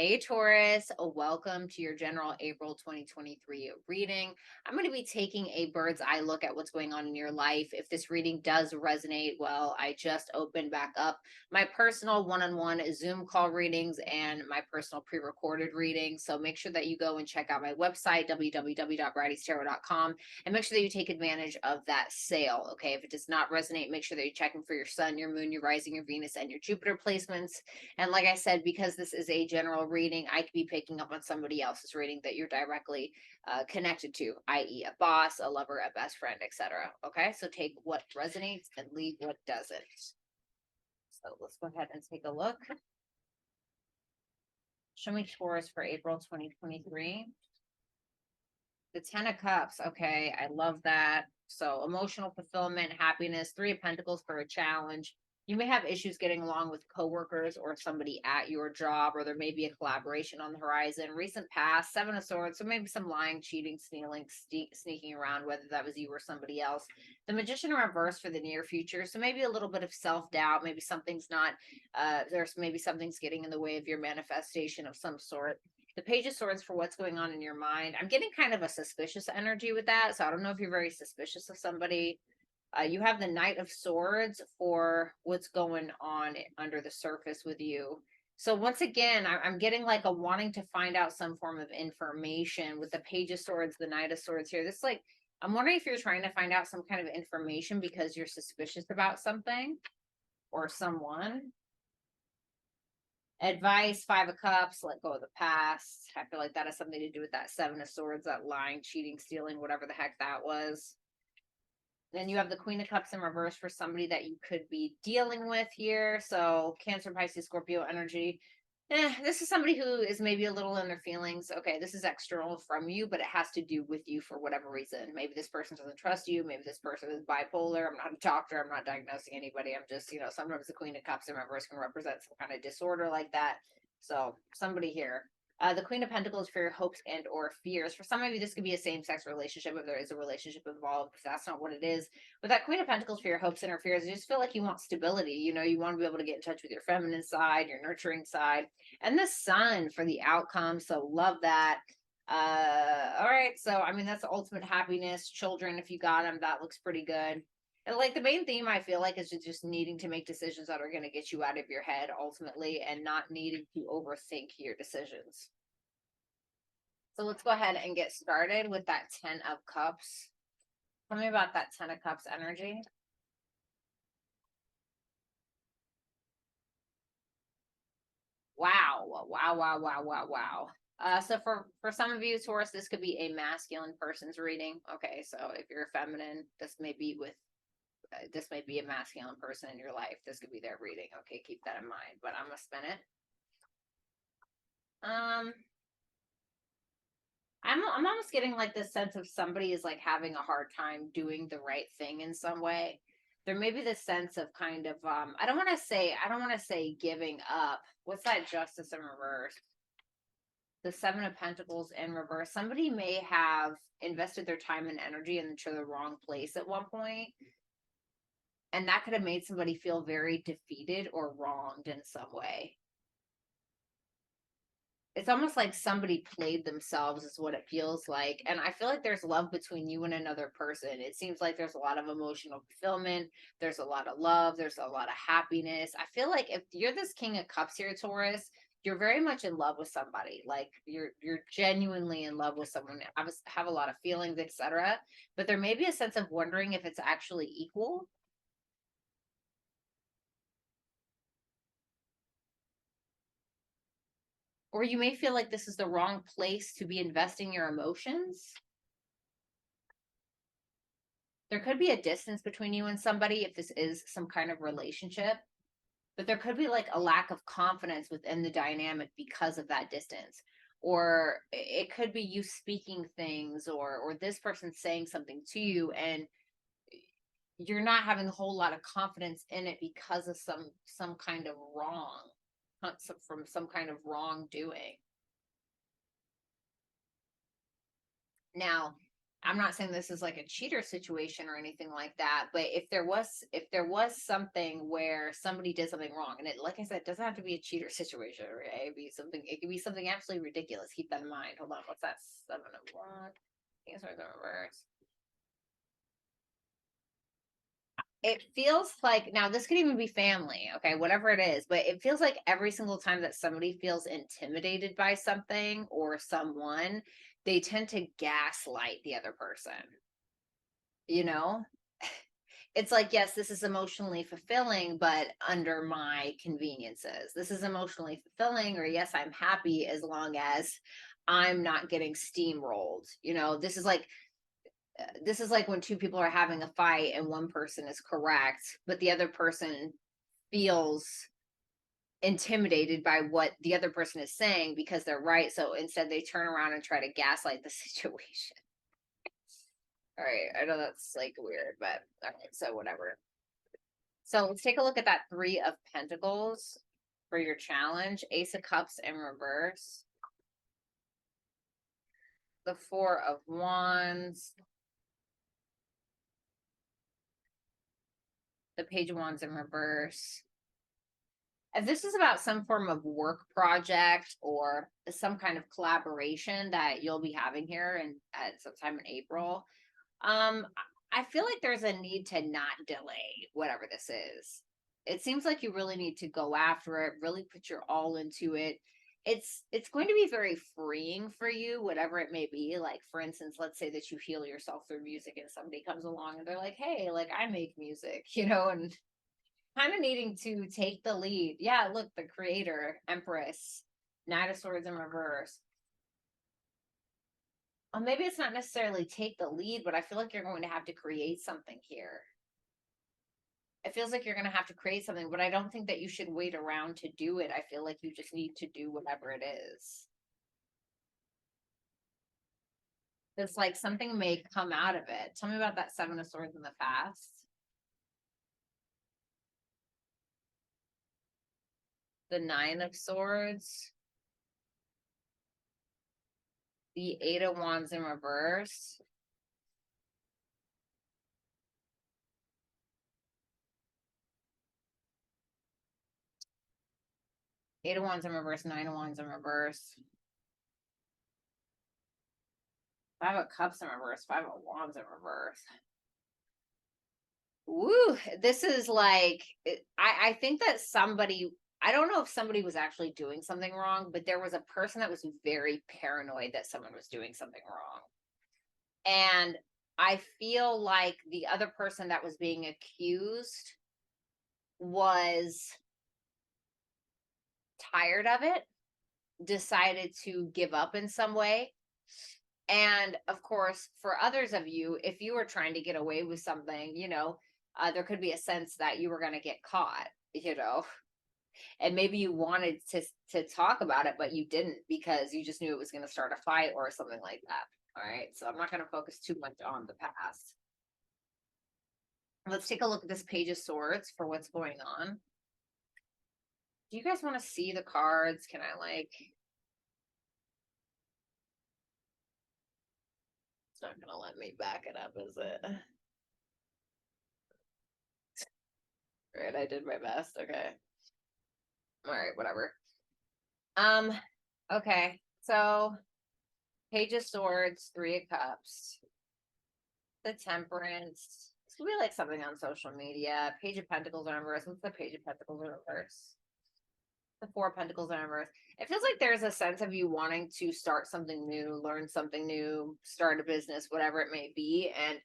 Hey Taurus, welcome to your general April 2023 reading. I'm going to be taking a bird's eye look at what's going on in your life. If this reading does resonate, well, I just opened back up my personal one-on-one Zoom call readings and my personal pre-recorded readings. So make sure that you go and check out my website, www.brattystarot.com, and make sure that you take advantage of that sale. Okay, if it does not resonate, make sure that you're checking for your sun, your moon, your rising, your Venus, and your Jupiter placements. And like I said, because this is a general reading, I could be picking up on somebody else's reading that you're directly connected to, i.e. a boss, a lover, a best friend, etc. Okay, so take what resonates and leave what doesn't. So let's go ahead and take a look. Show me Taurus for April 2023. The 10 of Cups. Okay, I love that. So emotional fulfillment, happiness, 3 of Pentacles for a challenge. You may have issues getting along with coworkers or somebody at your job, or there may be a collaboration on the horizon. Recent past, 7 of Swords, so maybe some lying, cheating, stealing, sneaking around, whether that was you or somebody else. The Magician in reverse for the near future, so maybe a little bit of self-doubt. Maybe something's not, maybe something's getting in the way of your manifestation of some sort. The Page of Swords for what's going on in your mind. I'm getting kind of a suspicious energy with that, so I don't know if you're very suspicious of somebody. You have the Knight of Swords for what's going on under the surface with you. So once again, I'm getting like a wanting to find out some form of information with the Page of Swords, the Knight of Swords here. This like, I'm wondering if you're trying to find out some kind of information because you're suspicious about something or someone. Advice, 5 of Cups, let go of the past. I feel like that has something to do with that 7 of Swords, that lying, cheating, stealing, whatever the heck that was. Then you have the Queen of Cups in reverse for somebody that you could be dealing with here. So Cancer, Pisces, Scorpio energy. This is somebody who is maybe a little in their feelings. Okay, this is external from you, but it has to do with you for whatever reason. Maybe this person doesn't trust you. Maybe this person is bipolar. I'm not a doctor. I'm not diagnosing anybody. I'm just, sometimes the Queen of Cups in reverse can represent some kind of disorder like that. So somebody here. The Queen of Pentacles for your hopes and or fears. For some of you, this could be a same-sex relationship if there is a relationship involved, because that's not what it is. With that Queen of Pentacles for your hopes and or fears, you just feel like you want stability. You want to be able to get in touch with your feminine side, your nurturing side. And the Sun for the outcome, so love that. All right, so I mean, that's the ultimate happiness. Children, if you got them, that looks pretty good. And like the main theme I feel like is just needing to make decisions that are going to get you out of your head ultimately, and not needing to overthink your decisions. So let's go ahead and get started with that 10 of Cups. Tell me about that 10 of Cups energy. Wow, wow, wow, wow, wow, wow. So for some of you, Taurus, this could be a masculine person's reading. Okay, so if you're feminine, this may be a masculine person in your life. This could be their reading. Okay, keep that in mind. But I'm gonna spin it. I'm almost getting like this sense of somebody is like having a hard time doing the right thing in some way. There may be this sense of kind of I don't want to say giving up. What's that Justice in reverse? The 7 of Pentacles in reverse. Somebody may have invested their time and energy into the wrong place at one point, and that could have made somebody feel very defeated or wronged in some way. It's almost like somebody played themselves is what it feels like. And I feel like there's love between you and another person. It seems like there's a lot of emotional fulfillment. There's a lot of love. There's a lot of happiness. I feel like if you're this King of Cups here, Taurus, you're very much in love with somebody. Like you're genuinely in love with someone. Have a lot of feelings, etc. But there may be a sense of wondering if it's actually equal. Or you may feel like this is the wrong place to be investing your emotions. There could be a distance between you and somebody if this is some kind of relationship, but there could be like a lack of confidence within the dynamic because of that distance. Or it could be you speaking things or this person saying something to you and you're not having a whole lot of confidence in it because of some kind of wrong, from some kind of wrongdoing. Now, I'm not saying this is like a cheater situation or anything like that, but if there was something where somebody did something wrong, and it, like I said, it doesn't have to be a cheater situation, right? It could be something absolutely ridiculous. Keep that in mind. Hold on, what's that? 7 of Wands. Answer the reverse. It feels like, now this could even be family, okay, whatever it is, but it feels like every single time that somebody feels intimidated by something or someone, they tend to gaslight the other person, you know? It's like, yes, this is emotionally fulfilling, but under my conveniences. This is emotionally fulfilling, or yes, I'm happy as long as I'm not getting steamrolled. This is like when two people are having a fight and one person is correct, but the other person feels intimidated by what the other person is saying because they're right. So instead, they turn around and try to gaslight the situation. All right. I know that's like weird, but all right. So, whatever. So, let's take a look at that 3 of Pentacles for your challenge. Ace of Cups in reverse. The 4 of Wands. The Page of Wands in reverse. If this is about some form of work project or some kind of collaboration that you'll be having here and at sometime in April, I feel like there's a need to not delay whatever this is. It seems like you really need to go after it, really put your all into it. It's going to be very freeing for you, whatever it may be. Like, for instance, let's say that you heal yourself through music and somebody comes along and they're like, hey, like, I make music, and kind of needing to take the lead. Yeah, look, the creator, Empress, Knight of Swords in reverse. Well, maybe it's not necessarily take the lead, but I feel like you're going to have to create something here. It feels like you're going to have to create something, but I don't think that you should wait around to do it. I feel like you just need to do whatever it is. It's like something may come out of it. Tell me about that 7 of Swords in the past. The 9 of Swords. The 8 of Wands in reverse. Eight of Wands in reverse, 9 of Wands in reverse. 5 of Cups in reverse, 5 of Wands in reverse. Woo, this is like, I think that I don't know if somebody was actually doing something wrong, but there was a person that was very paranoid that someone was doing something wrong. And I feel like the other person that was being accused was tired of it, decided to give up in some way. And of course, for others of you, if you were trying to get away with something, there could be a sense that you were going to get caught, and maybe you wanted to talk about it, but you didn't because you just knew it was going to start a fight or something like that. All right. So I'm not going to focus too much on the past. Let's take a look at this Page of Swords for what's going on. Do you guys want to see the cards? Can I it's not going to let me back it up, is it? Right, I did my best. Okay. All right, whatever. Okay. So Page of Swords, 3 of Cups, the Temperance. This could be like something on social media. Page of Pentacles in reverse. What's the Page of Pentacles in reverse? The 4 of Pentacles in reverse. It feels like there's a sense of you wanting to start something new, learn something new, start a business, whatever it may be. And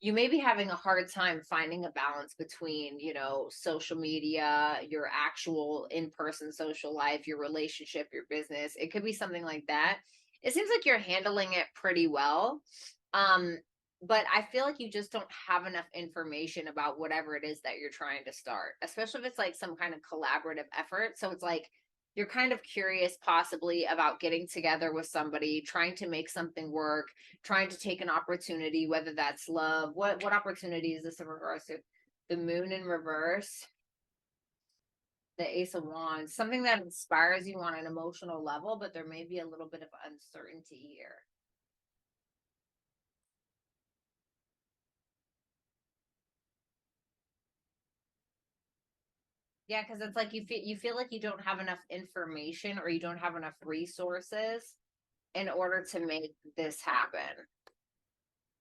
you may be having a hard time finding a balance between, social media, your actual in-person social life, your relationship, your business. It could be something like that. It seems like you're handling it pretty well. But I feel like you just don't have enough information about whatever it is that you're trying to start, especially if it's like some kind of collaborative effort. So it's like you're kind of curious possibly about getting together with somebody, trying to make something work, trying to take an opportunity, whether that's love. What opportunity is this in regards to? The Moon in reverse, the Ace of Wands, something that inspires you on an emotional level, but there may be a little bit of uncertainty here. Yeah, because it's like you feel like you don't have enough information or you don't have enough resources in order to make this happen.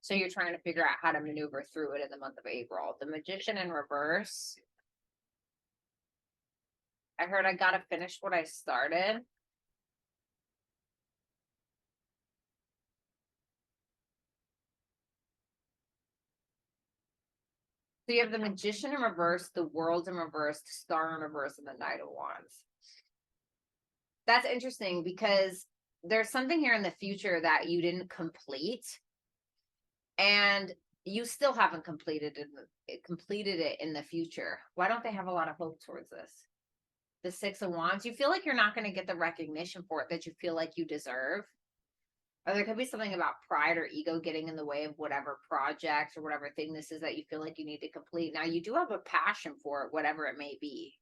So you're trying to figure out how to maneuver through it in the month of April. The Magician in reverse. I heard I gotta finish what I started. So you have the Magician in reverse, the World in reverse, the Star in reverse, and the Knight of Wands. That's interesting because there's something here in the future that you didn't complete, and you still haven't completed it in the future. Why don't they have a lot of hope towards this? The Six of Wands. You feel like you're not going to get the recognition for it that you feel like you deserve. Or there could be something about pride or ego getting in the way of whatever project or whatever thing this is that you feel like you need to complete. Now, you do have a passion for it, whatever it may be.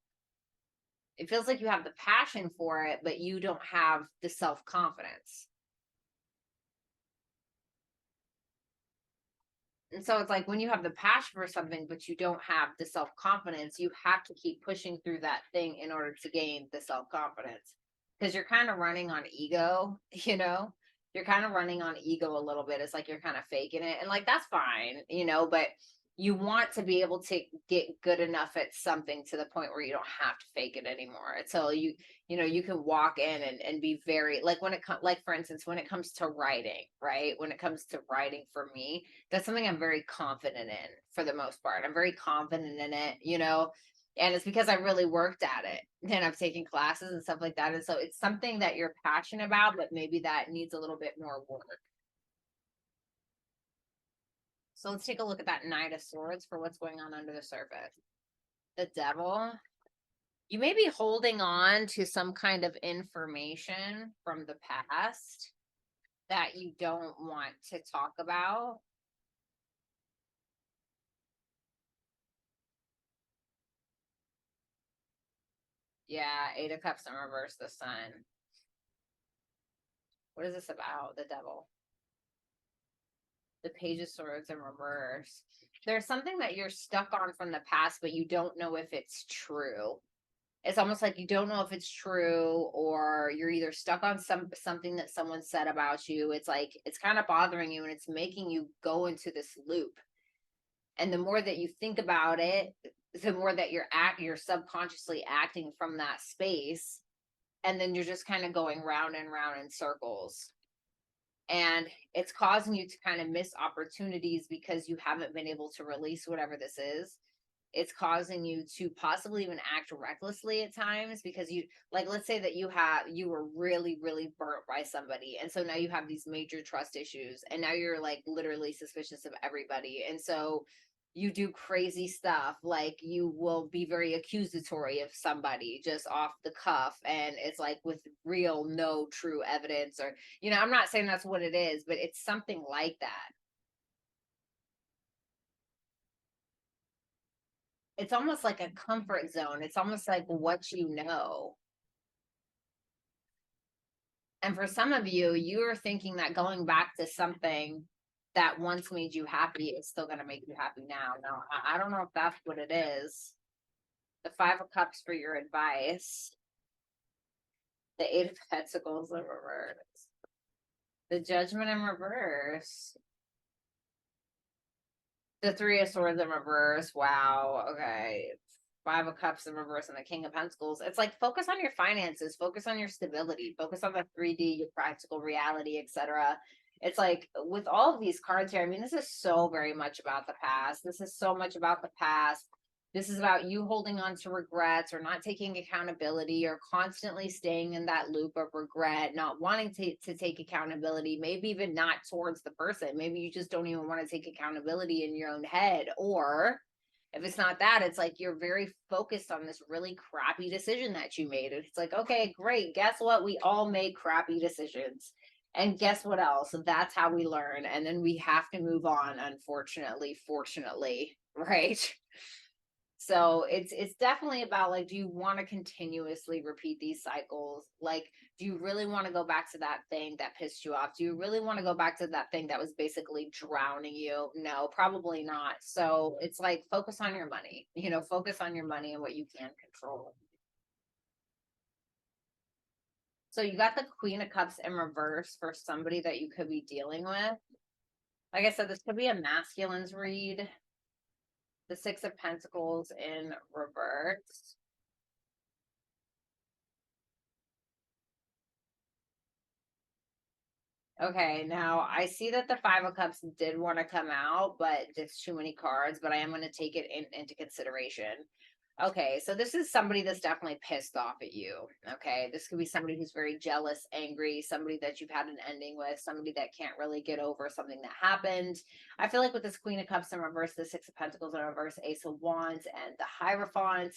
It feels like you have the passion for it, but you don't have the self-confidence. And so it's like when you have the passion for something, but you don't have the self-confidence, you have to keep pushing through that thing in order to gain the self-confidence. Because you're kind of running on ego, you know? You're kind of running on ego a little bit. It's like you're kind of faking it. And like, that's fine, you know, but you want to be able to get good enough at something to the point where you don't have to fake it anymore. Until you know, you can walk in and be very, like when it comes, like for instance, when it comes to writing, right? When it comes to writing for me, that's something I'm very confident in for the most part. I'm very confident in it, you know, and it's because I really worked at it and I've taken classes and stuff like that. And so it's something that you're passionate about, but maybe that needs a little bit more work. So let's take a look at that Knight of Swords for what's going on under the surface. The Devil. You may be holding on to some kind of information from the past that you don't want to talk about. Yeah, Eight of Cups in reverse, the Sun. What is this about? The Devil. The Page of Swords in reverse. There's something that you're stuck on from the past, but you don't know if it's true. It's almost like you don't know if it's true, or you're either stuck on something that someone said about you. It's like it's kind of bothering you and it's making you go into this loop. And the more that you think about it, the more that you're subconsciously acting from that space, and then you're just kind of going round and round in circles. And it's causing you to kind of miss opportunities because you haven't been able to release whatever this is. It's causing you to possibly even act recklessly at times because you, like, let's say that you were really burnt by somebody, and so now you have these major trust issues, and now you're like literally suspicious of everybody, and so you do crazy stuff, like you will be very accusatory of somebody just off the cuff, and it's like with real no true evidence, or you know, I'm not saying that's what it is, but it's something like that. It's almost like a comfort zone. It's almost like what you know. And for some of you, you're thinking that going back to something that once made you happy is still going to make you happy now. No, I don't know if that's what it is. The Five of Cups for your advice. The Eight of Pentacles in reverse. The Judgment in reverse. The Three of Swords in reverse. Wow. Okay. Five of Cups in reverse and the King of Pentacles. It's like focus on your finances, focus on your stability, focus on the 3D, your practical reality, etc. It's like with all of these cards here, I mean, this is so very much about the past. This is so much about the past. This is about you holding on to regrets or not taking accountability or constantly staying in that loop of regret, not wanting to take accountability, maybe even not towards the person. Maybe you just don't even want to take accountability in your own head. Or if it's not that, it's like you're very focused on this really crappy decision that you made. It's like, okay, great. Guess what? We all make crappy decisions. And guess what else? That's how we learn. And then we have to move on, unfortunately, fortunately, right? So it's definitely about like, do you want to continuously repeat these cycles? Like, do you really want to go back to that thing that pissed you off? Do you really want to go back to that thing that was basically drowning you? No, probably not. So it's like, focus on your money, focus on your money and what you can control. So you got the Queen of Cups in reverse for somebody that you could be dealing with. Like I said, this could be a masculine's read. The Six of Pentacles in reverse. Okay, now I see that the Five of Cups did want to come out, but it's too many cards, but I am going to take it into consideration. Okay, so this is somebody that's definitely pissed off at you. Okay, this could be somebody who's very jealous, angry, somebody that you've had an ending with, somebody that can't really get over something that happened. I feel like with this Queen of Cups in reverse, the Six of Pentacles in reverse, Ace of Wands, and the Hierophant,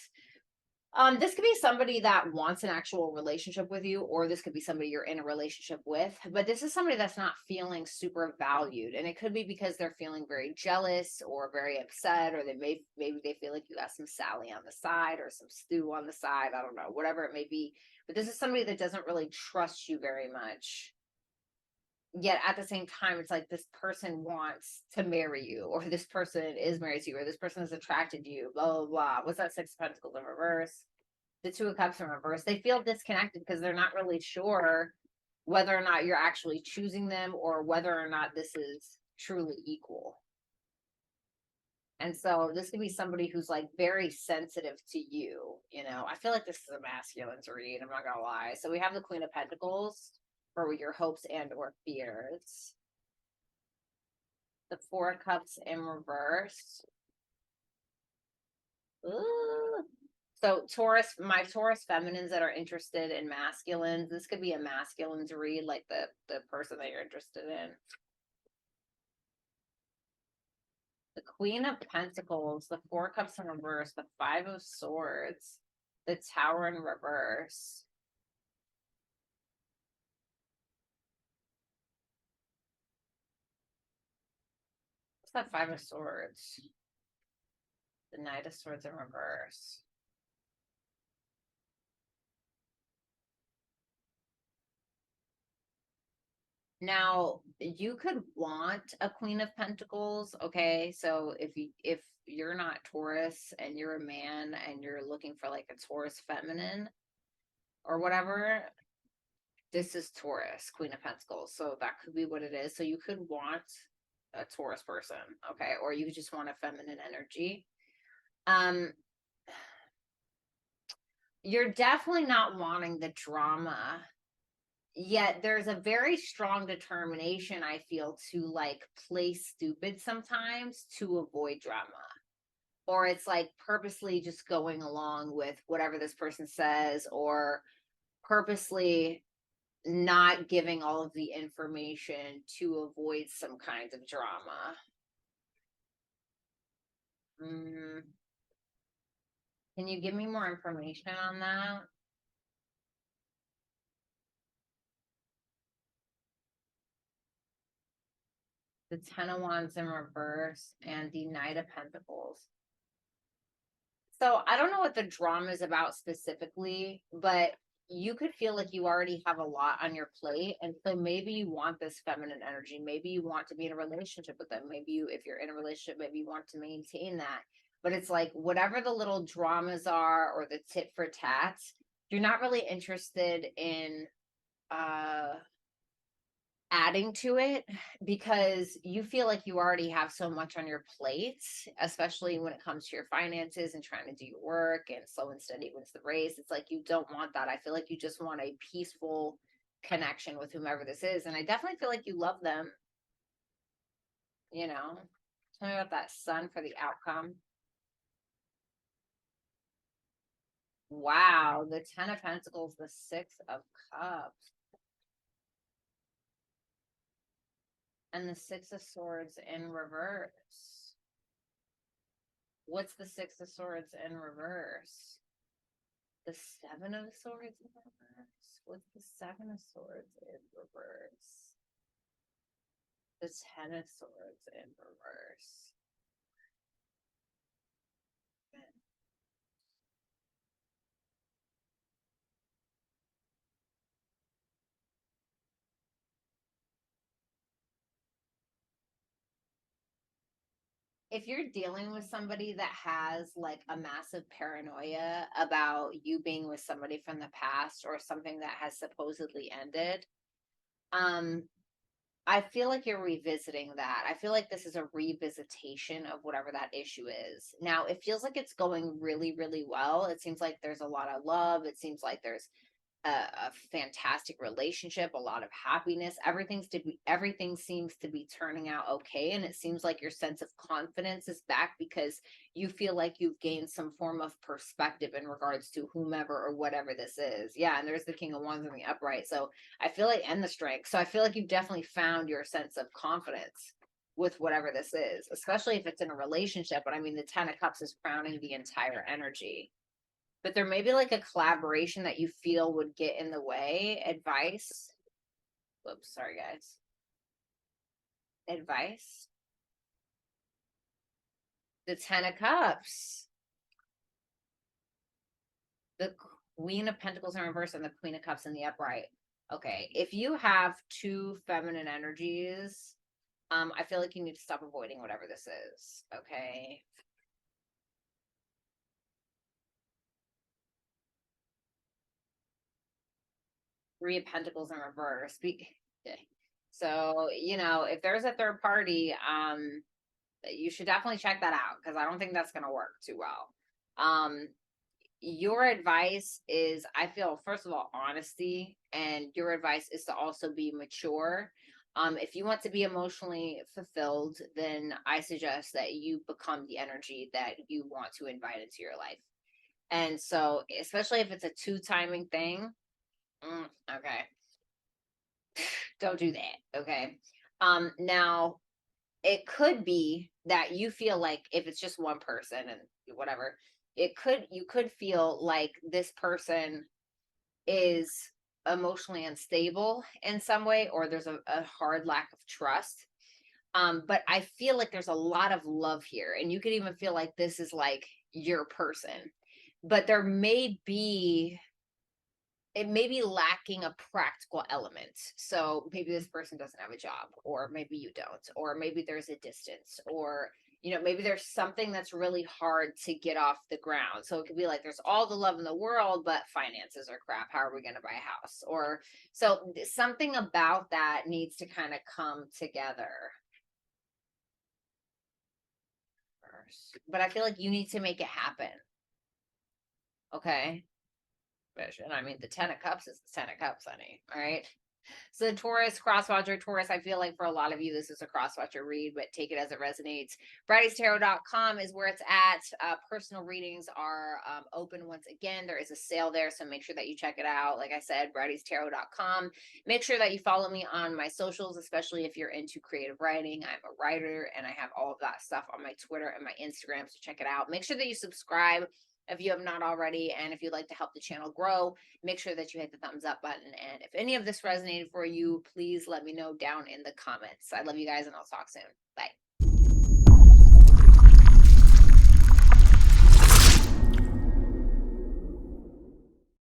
this could be somebody that wants an actual relationship with you, or this could be somebody you're in a relationship with, but this is somebody that's not feeling super valued. And it could be because they're feeling very jealous or very upset, or maybe they feel like you got some Sally on the side or some stew on the side. I don't know, whatever it may be. But this is somebody that doesn't really trust you very much. Yet at the same time, it's like this person wants to marry you, or this person is married to you, or this person is attracted to you, blah, blah, blah. What's that Six of Pentacles in reverse? The Two of Cups in reverse. They feel disconnected because they're not really sure whether or not you're actually choosing them or whether or not this is truly equal. And so this could be somebody who's like very sensitive to you. I feel like this is a masculine's read. I'm not gonna lie. So we have the Queen of Pentacles for your hopes and or fears. The Four of Cups in reverse. Ooh. So Taurus, my Taurus feminines that are interested in masculines, this could be a masculine's read, like the person that you're interested in. The Queen of Pentacles, the Four Cups in reverse, the Five of Swords, the Tower in reverse. What's that Five of Swords? The Knight of Swords in reverse. Now, you could want a Queen of Pentacles, okay? So if you're not Taurus and you're a man and you're looking for like a Taurus feminine or whatever, this is Taurus, Queen of Pentacles. So that could be what it is. So you could want a Taurus person, okay? Or you just want a feminine energy. You're definitely not wanting the drama. Yet there's a very strong determination, I feel, to like play stupid sometimes to avoid drama. Or it's like purposely just going along with whatever this person says, or purposely not giving all of the information to avoid some kind of drama. Can you give me more information on that? The Ten of Wands in reverse and the Knight of Pentacles. So I don't know what the drama is about specifically, but you could feel like you already have a lot on your plate. And so maybe you want this feminine energy. Maybe you want to be in a relationship with them. Maybe if you're in a relationship, maybe you want to maintain that. But it's like whatever the little dramas are or the tit for tats, you're not really interested in adding to it because you feel like you already have so much on your plate, especially when it comes to your finances and trying to do your work, and slow and steady wins the race. It's like you don't want that. I feel like you just want a peaceful connection with whomever this is. And I definitely feel like you love them. Tell me about that Sun for the outcome. Wow, the Ten of Pentacles, the Six of Cups, and the Six of Swords in reverse. What's the Six of Swords in reverse? The Seven of Swords in reverse? What's the Seven of Swords in reverse? The Ten of Swords in reverse. if you're dealing with somebody that has like a massive paranoia about you being with somebody from the past or something that has supposedly ended, um, I feel like you're revisiting that. I feel like this is a revisitation of whatever that issue is. Now, it feels like it's going really, really well. It seems like there's a lot of love. It seems like there's a fantastic relationship, a lot of happiness. Everything seems to be turning out okay, and it seems like your sense of confidence is back because you feel like you've gained some form of perspective in regards to whomever or whatever this is. Yeah, and there's the King of Wands in the upright. So I feel like, and the Strength. So I feel like you've definitely found your sense of confidence with whatever this is, especially if it's in a relationship. But I mean, the Ten of Cups is crowning the entire energy, but there may be like a collaboration that you feel would get in the way. Advice. Whoops, sorry guys. Advice. The Ten of Cups. The Queen of Pentacles in reverse and the Queen of Cups in the upright. Okay, if you have two feminine energies, I feel like you need to stop avoiding whatever this is. Okay. Three of Pentacles in reverse. So, if there's a third party, you should definitely check that out because I don't think that's going to work too well. Your advice is, I feel, first of all, honesty, and your advice is to also be mature. If you want to be emotionally fulfilled, then I suggest that you become the energy that you want to invite into your life. And so, especially if it's a two timing thing, okay, don't do that. Okay. Now it could be that you feel like if it's just one person and whatever, you could feel like this person is emotionally unstable in some way, or there's a hard lack of trust. But I feel like there's a lot of love here, and you could even feel like this is like your person, but there may be it may be lacking a practical element. So maybe this person doesn't have a job, or maybe you don't, or maybe there's a distance, or maybe there's something that's really hard to get off the ground. So it could be like there's all the love in the world, but finances are crap. How are we going to buy a house? Or so something about that needs to kind of come together. But I feel like you need to make it happen. Okay. And I mean, the Ten of Cups is the Ten of Cups, honey. All right. So Taurus, crosswatcher, Taurus, I feel like for a lot of you, this is a crosswatcher read, but take it as it resonates. Bratty'sTarot.com is where it's at. Personal readings are open once again. There is a sale there, so make sure that you check it out. Like I said, Bratty'sTarot.com. Make sure that you follow me on my socials, especially if you're into creative writing. I'm a writer, and I have all of that stuff on my Twitter and my Instagram, so check it out. Make sure that you subscribe if you have not already, and if you'd like to help the channel grow, make sure that you hit the thumbs up button. And if any of this resonated for you, please let me know down in the comments. I love you guys, and I'll talk soon. Bye.